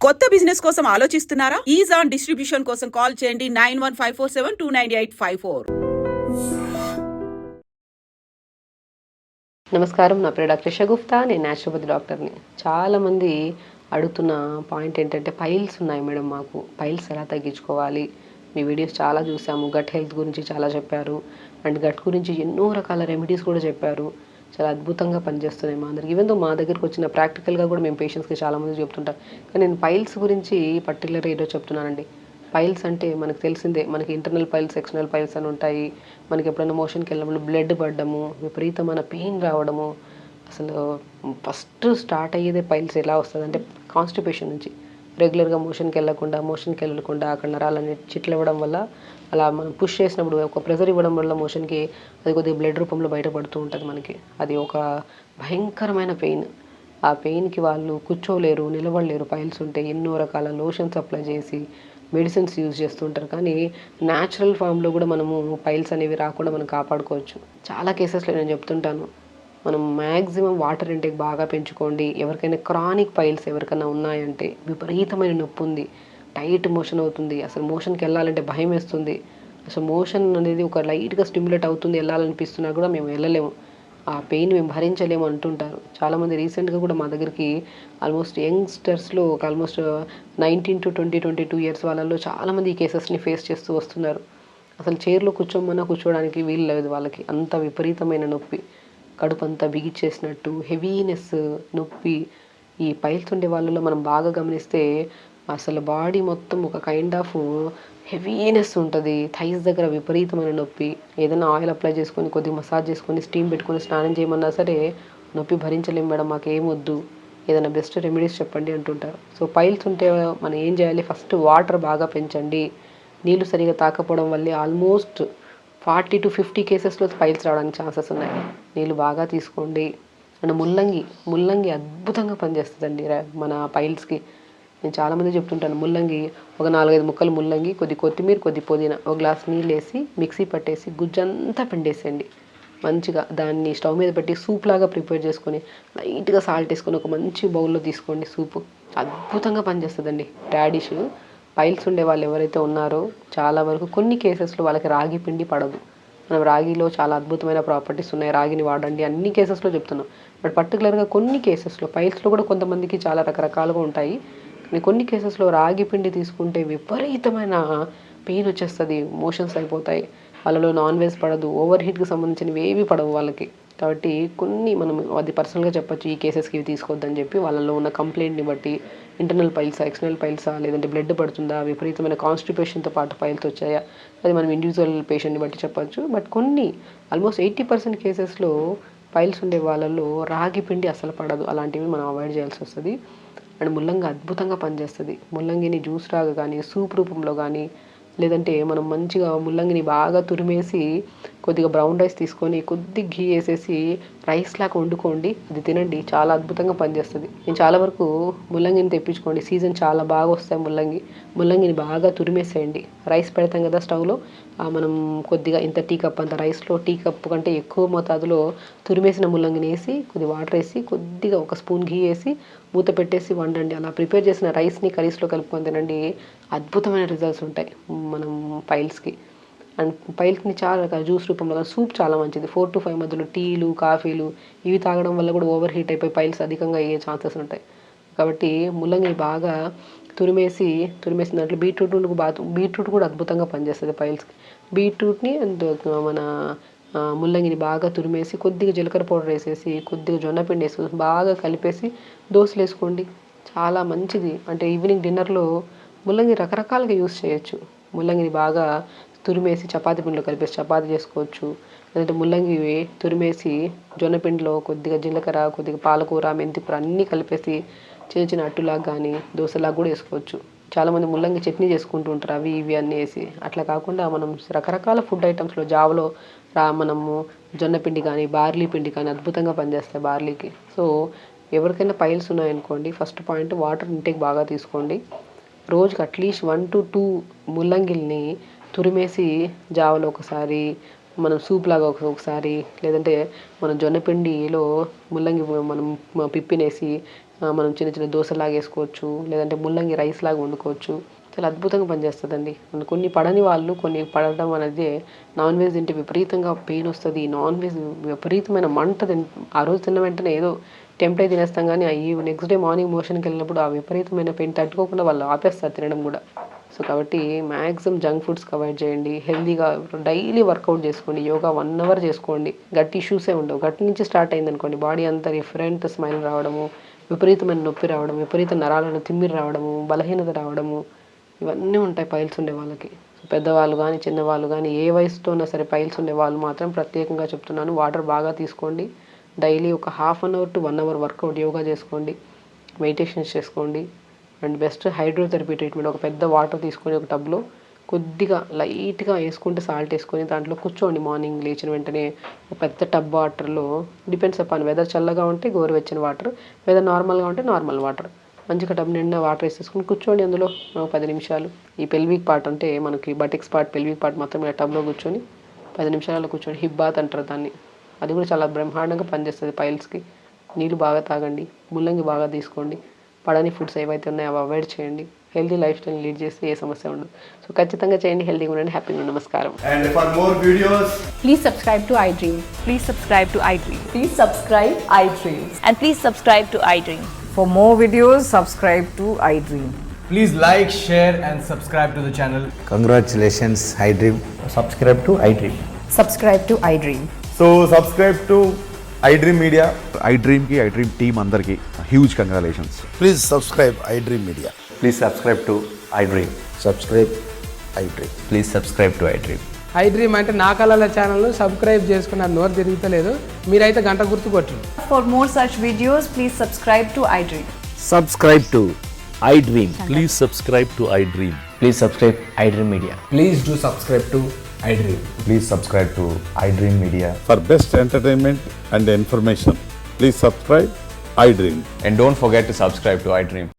కొత్త బిజినెస్ కోసం ఆలోచిస్తున్నారా? ఈజ్ ఆన్ డిస్ట్రిబ్యూషన్ కోసం కాల్ చేయండి 9154729854. నమస్కారం, నా పేరు డాక్టర్ షగుఫ్తా. నేను న్యాచురోపతి డాక్టర్ని. చాలామంది అడుగుతున్న పాయింట్ ఏంటంటే, పైల్స్ ఉన్నాయి మేడం, మాకు పైల్స్ ఎలా తగ్గించుకోవాలి? మీ వీడియోస్ చాలా చూసాము, గట్ హెల్త్ గురించి చాలా చెప్పారు, అండ్ గట్ గురించి ఎన్నో రకాల రెమెడీస్ కూడా చెప్పారు. చాలా అద్భుతంగా పనిచేస్తున్నాయి మా అందరికి. ఈవెన్ దో మా దగ్గరికి వచ్చిన ప్రాక్టికల్గా కూడా మేము పేషెంట్స్కి చాలామంది చెప్తుంటాం. కానీ నేను పైల్స్ గురించి పర్టికులర్గా ఈరోజు చెప్తున్నానండి. పైల్స్ అంటే మనకు తెలిసిందే, మనకి ఇంటర్నల్ పైల్స్, ఎక్స్టర్నల్ పైల్స్ అని ఉంటాయి. మనకి ఎప్పుడైనా మోషన్కి వెళ్ళినప్పుడు బ్లడ్ పడ్డము, విపరీతమైన పెయిన్ రావడము. అసలు ఫస్ట్ స్టార్ట్ అయ్యేదే పైల్స్ ఎలా వస్తుంది అంటే కాన్స్టిపేషన్ నుంచి. రెగ్యులర్గా మోషన్కి వెళ్ళకుండా అక్కడ నరాలన్నీ చిట్లవ్వడం వల్ల, అలా మనం పుష్ చేసినప్పుడు ఒక ప్రెజర్ ఇవ్వడం వల్ల మోషన్కి అది కొద్దిగా బ్లడ్ రూపంలో బయటపడుతూ ఉంటుంది మనకి. అది ఒక భయంకరమైన పెయిన్. ఆ పెయిన్కి వాళ్ళు కూర్చోలేరు, నిలబడలేరు. పైల్స్ ఉంటే ఎన్నో రకాల లోషన్స్ అప్లై చేసి మెడిసిన్స్ యూజ్ చేస్తుంటారు. కానీ న్యాచురల్ ఫామ్లో కూడా మనము పైల్స్ అనేవి రాకుండా మనం కాపాడుకోవచ్చు. చాలా కేసెస్లో నేను చెప్తుంటాను, మనం మ్యాక్సిమం వాటర్ ఇంటేక్ బాగా పెంచుకోండి. ఎవరికైనా క్రానిక్ పైల్స్ ఎవరికైనా ఉన్నాయంటే, విపరీతమైన నొప్పి ఉంది, టైట్ మోషన్ అవుతుంది, అసలు మోషన్కి వెళ్ళాలంటే భయం వేస్తుంది, అసలు మోషన్ అనేది ఒక లైట్గా స్టిమ్యులేట్ అవుతుంది, వెళ్ళాలనిపిస్తున్నా కూడా మేము వెళ్ళలేము, ఆ పెయిన్ మేము భరించలేము అంటుంటారు. చాలామంది రీసెంట్గా కూడా మా దగ్గరికి ఆల్మోస్ట్ యంగ్స్టర్స్లో ఒక ఆల్మోస్ట్ 19 to 22 ఇయర్స్ వాళ్ళలో చాలామంది ఈ కేసెస్ని ఫేస్ చేస్తూ వస్తున్నారు. అసలు చైర్లో కూర్చోమన్నా కూర్చోవడానికి వీలు లేదు వాళ్ళకి, అంత విపరీతమైన నొప్పి, కడుపు అంతా బిగిచ్చేసినట్టు, హెవీనెస్, నొప్పి. ఈ పైల్స్ ఉండే వాళ్ళలో మనం బాగా గమనిస్తే అసలు బాడీ మొత్తం ఒక కైండ్ ఆఫ్ హెవీనెస్ ఉంటుంది. థైస్ దగ్గర విపరీతమైన నొప్పి. ఏదైనా ఆయిల్ అప్లై చేసుకొని కొద్దిగా మసాజ్ చేసుకొని స్టీమ్ పెట్టుకొని స్నానం చేయమన్నా సరే నొప్పి భరించలేం మేడం, మాకు ఏమొద్దు, ఏదైనా బెస్ట్ రెమెడీస్ చెప్పండి అంటుంటారు. సో పైల్స్ ఉంటే మనం ఏం చేయాలి? ఫస్ట్ వాటర్ బాగా పెంచండి. నీళ్ళు సరిగా తాకపోవడం వల్లే ఆల్మోస్ట్ 40 to 50 కేసెస్లో పైల్స్ రావడానికి ఛాన్సెస్ ఉన్నాయి. నీళ్ళు బాగా తీసుకోండి. అండ్ ముల్లంగి అద్భుతంగా పనిచేస్తుందండి మన పైల్స్కి. నేను చాలామంది చెప్తుంటాను, ముల్లంగి ఒక 4-5 ముక్కలు ముల్లంగి, కొద్ది కొత్తిమీర, కొద్ది పుదీనా, ఒక గ్లాస్ నీళ్ళు వేసి మిక్సీ పట్టేసి గుజ్జంతా పిండేసేయండి. మంచిగా దాన్ని స్టవ్ మీద పెట్టి సూప్ లాగా ప్రిపేర్ చేసుకొని లైట్గా సాల్ట్ వేసుకొని ఒక మంచి బౌల్లో తీసుకోండి. సూపు అద్భుతంగా పనిచేస్తుందండి. రాడిష్ పైల్స్ ఉండే వాళ్ళు ఎవరైతే ఉన్నారో చాలా వరకు కొన్ని కేసెస్లో వాళ్ళకి రాగి పిండి పడదు. మనం రాగిలో చాలా అద్భుతమైన ప్రాపర్టీస్ ఉన్నాయి, రాగిని వాడండి అన్ని కేసెస్లో చెప్తున్నాం. బట్ పర్టికులర్గా కొన్ని కేసెస్లో, పైల్స్లో కూడా కొంతమందికి చాలా రకరకాలుగా ఉంటాయి, కానీ కొన్ని కేసెస్లో రాగి పిండి తీసుకుంటే విపరీతమైన పెయిన్ వచ్చేస్తుంది, మోషన్స్ అయిపోతాయి. వాళ్ళలో నాన్ వెజ్ పడదు, ఓవర్ హీట్కి సంబంధించినవి ఏవి పడవు వాళ్ళకి. కాబట్టి కొన్ని మనం అది పర్సనల్గా చెప్పొచ్చు, ఈ కేసెస్కి ఇవి తీసుకోవద్దని చెప్పి. వాళ్ళలో ఉన్న కంప్లైంట్ని బట్టి ఇంటర్నల్ పైల్సా, ఎక్స్టర్నల్ పైల్సా, లేదంటే బ్లడ్ పడుతుందా, విపరీతమైన కాన్స్టిపేషన్తో పాటు పైల్స్ వచ్చాయా, అది మనం ఇండివిజువల్ పేషెంట్ని బట్టి చెప్పచ్చు. బట్ కొన్ని ఆల్మోస్ట్ 80% కేసెస్లో పైల్స్ ఉండే వాళ్ళలో రాగి పిండి అసలు పడదు. అలాంటివి మనం అవాయిడ్ చేయాల్సి వస్తుంది. అండ్ ముల్లంగి అద్భుతంగా పనిచేస్తుంది. ముల్లంగిని జ్యూస్ లాగా కానీ, సూప్ రూపంలో కానీ, లేదంటే మనం మంచిగా ముల్లంగిని బాగా తురిమేసి కొద్దిగా బ్రౌన్ రైస్ తీసుకొని కొద్దిగా ఘీ వేసేసి రైస్ లాగా వండుకోండి, అది తినండి, చాలా అద్భుతంగా పనిచేస్తుంది. నేను చాలా వరకు ముల్లంగిని తెప్పించుకోండి, సీజన్ చాలా బాగా వస్తాయి ముల్లంగిని బాగా తురిమేసేయండి. రైస్ పెడతాం కదా స్టవ్లో, మనం కొద్దిగా ఇంత టీ కప్ అంత రైస్లో టీ కప్పు కంటే ఎక్కువ మోతాదులో తురిమేసిన ముల్లంగిని వేసి కొద్దిగా వాటర్ వేసి కొద్దిగా ఒక స్పూన్ ఘీ వేసి మూత పెట్టేసి వండండి. అలా ప్రిపేర్ చేసిన రైస్ని కర్రీస్లో కలుపుకొని తినండి, అద్భుతమైన రిజల్ట్స్ ఉంటాయి మనం పైల్స్కి. అండ్ పైల్స్ని చాలా రకాల జ్యూస్ రూపంలో, సూప్ చాలా మంచిది. 4 to 5 మధ్యలో టీలు, కాఫీలు ఇవి తాగడం వల్ల కూడా ఓవర్ హీట్ అయిపోయి పైల్స్ అధికంగా అయ్యే ఛాన్సెస్ ఉంటాయి. కాబట్టి ముల్లంగిని బాగా తురిమేసిన దాంట్లో బీట్రూట్ కూడా అద్భుతంగా పనిచేస్తుంది పైల్స్కి. బీట్రూట్ని అండ్ మన ముల్లంగిని బాగా తురిమేసి కొద్దిగా జీలకర్ర పౌడర్ వేసేసి కొద్దిగా జొన్నపిండి వేసుకొని బాగా కలిపేసి దోశలు వేసుకోండి, చాలా మంచిది. అంటే ఈవినింగ్ డిన్నర్లో ముల్లంగి రకరకాలుగా యూస్ చేయొచ్చు. ముల్లంగిని బాగా తురిమేసి చపాతీ పిండిలో కలిపేసి చపాతీ చేసుకోవచ్చు. లేదంటే ముల్లంగి తురిమేసి జొన్నపిండిలో కొద్దిగా జీలకర్ర, కొద్దిగా పాలకూర, మెంతికూర అన్నీ కలిపేసి చిన్న చిన్న అట్టులాగా కానీ దోశలాగా కూడా వేసుకోవచ్చు. చాలామంది ముల్లంగి చట్నీ చేసుకుంటూ ఉంటారు, అవి ఇవి అన్నీ వేసి. అట్లా కాకుండా మనం రకరకాల ఫుడ్ ఐటమ్స్లో జావలో మనము జొన్నపిండి కానీ బార్లీ పిండి కానీ అద్భుతంగా పనిచేస్తాయి బార్లీకి. సో ఎవరికైనా పైల్స్ ఉన్నాయనుకోండి, ఫస్ట్ పాయింట్ వాటర్ ఇంటేక్ బాగా తీసుకోండి. రోజుకి అట్లీస్ట్ 1 to 2 ముల్లంగిల్ని తురిమేసి జావలో ఒకసారి, మనం సూప్ లాగా ఒకసారి, లేదంటే మనం జొన్నపిండిలో ముల్లంగి మనం పిప్పినేసి మనం చిన్న చిన్న దోశలాగా వేసుకోవచ్చు, లేదంటే ముల్లంగి రైస్ లాగా వండుకోవచ్చు. చాలా అద్భుతంగా పనిచేస్తుందండి. కొన్ని పడని వాళ్ళు కొన్ని పడడం అనేది నాన్ వెజ్ తింటే విపరీతంగా పెయిన్ వస్తుంది, నాన్ వెజ్ విపరీతమైన మంట ఆ రోజు తిన్న వెంటనే ఏదో టెంప్ట్ అయి తినేస్తాం, కానీ ఈ నెక్స్ట్ డే మార్నింగ్ మోషన్కి వెళ్ళినప్పుడు ఆ విపరీతమైన పెయిన్ తట్టుకోకుండా వాళ్ళు ఆపేస్తారు తినడం కూడా. సో కాబట్టి మ్యాక్సిమం జంక్ ఫుడ్స్కి అవాయిడ్ చేయండి. హెల్తీగా డైలీ వర్కౌట్ చేసుకోండి, యోగా 1 అవర్ చేసుకోండి. గట్ ఇష్యూసే ఉండవు. గట్ నుంచి స్టార్ట్ అయింది అనుకోండి, బాడీ అంతా డిఫరెంట్ స్మైల్ రావడము, విపరీతమైన నొప్పి రావడం, విపరీత నరాలను తిమ్మిరి రావడము, బలహీనత రావడము, ఇవన్నీ ఉంటాయి పైల్స్ ఉండే వాళ్ళకి. పెద్దవాళ్ళు కానీ చిన్నవాళ్ళు కానీ ఏ వయసుతో ఉన్నా సరే పైల్స్ ఉండే వాళ్ళు మాత్రం ప్రత్యేకంగా చెప్తున్నాను, వాటర్ బాగా తీసుకోండి. డైలీ ఒక 1/2 hour to 1 hour workout yoga చేసుకోండి, మెడిటేషన్స్ చేసుకోండి. అండ్ బెస్ట్ హైడ్రోథెరపీ ట్రీట్మెంట్, ఒక పెద్ద వాటర్ తీసుకొని ఒక టబ్లో కొద్దిగా లైట్గా వేసుకుంటే సాల్ట్ వేసుకొని దాంట్లో కూర్చోండి. మార్నింగ్ లేచిన వెంటనే ఒక పెద్ద టబ్ వాటర్లో, డిపెండ్స్ అపాన్ వెదర్ చల్లగా ఉంటే గోరువెచ్చని వాటర్, వెదర్ నార్మల్గా ఉంటే నార్మల్ వాటర్, మంచిగా టబ్ నిండా వాటర్ వేసేసుకుని కూర్చోండి. అందులో 10 నిమిషాలు ఈ పెల్విక్ పార్ట్ అంటే మనకి బటిక్స్ పార్ట్, పెల్విక్ పార్ట్ మొత్తం ఇలా టబ్లో కూర్చొని 10 నిమిషాలలో కూర్చొని హిప్ బాత్ అంటారు దాన్ని. అది కూడా చాలా బ్రహ్మాండంగా పనిచేస్తుంది పైల్స్కి. నీళ్ళు బాగా తాగండి, ముల్లంగి బాగా తీసుకోండి, పడని ఫుడ్స్ ఏవైతే ఉన్నాయో అవి అవాయిడ్ చేయండి. హెల్తీ లైఫ్ స్టైల్ లీడ్ చేస్తే ఏ సమస్య ఉండదు. సో ఖచ్చితంగా చేయండి, హెల్తీగా ఉండండి, హ్యాపీగా ఉండండి. నమస్కారం. And for more videos, Please subscribe to iDream. Please subscribe to iDream. Please subscribe iDream. And please subscribe to iDream. For more videos, subscribe to iDream. please like, share and subscribe to the channel. Congratulations, iDream. Subscribe to iDream. Subscribe to iDream. So subscribe to iDream Media. iDream team అందరికి huge congratulations. Please subscribe iDream Media. Please subscribe to iDream. Subscribe iDream. Please subscribe to iDream. iDream అంటే నా కళల ఛానల్ను subscribe చేసుకున్న నోరు తిరుగుతలేదు, మీరైతే గంట గుర్తు కొట్టండి. For more such videos, please subscribe to iDream. Subscribe to iDream. Please subscribe to iDream. Please subscribe iDream Media. Please do subscribe to iDream. Please subscribe to iDream Media. For best entertainment and information, please subscribe iDream. And don't forget to subscribe to iDream.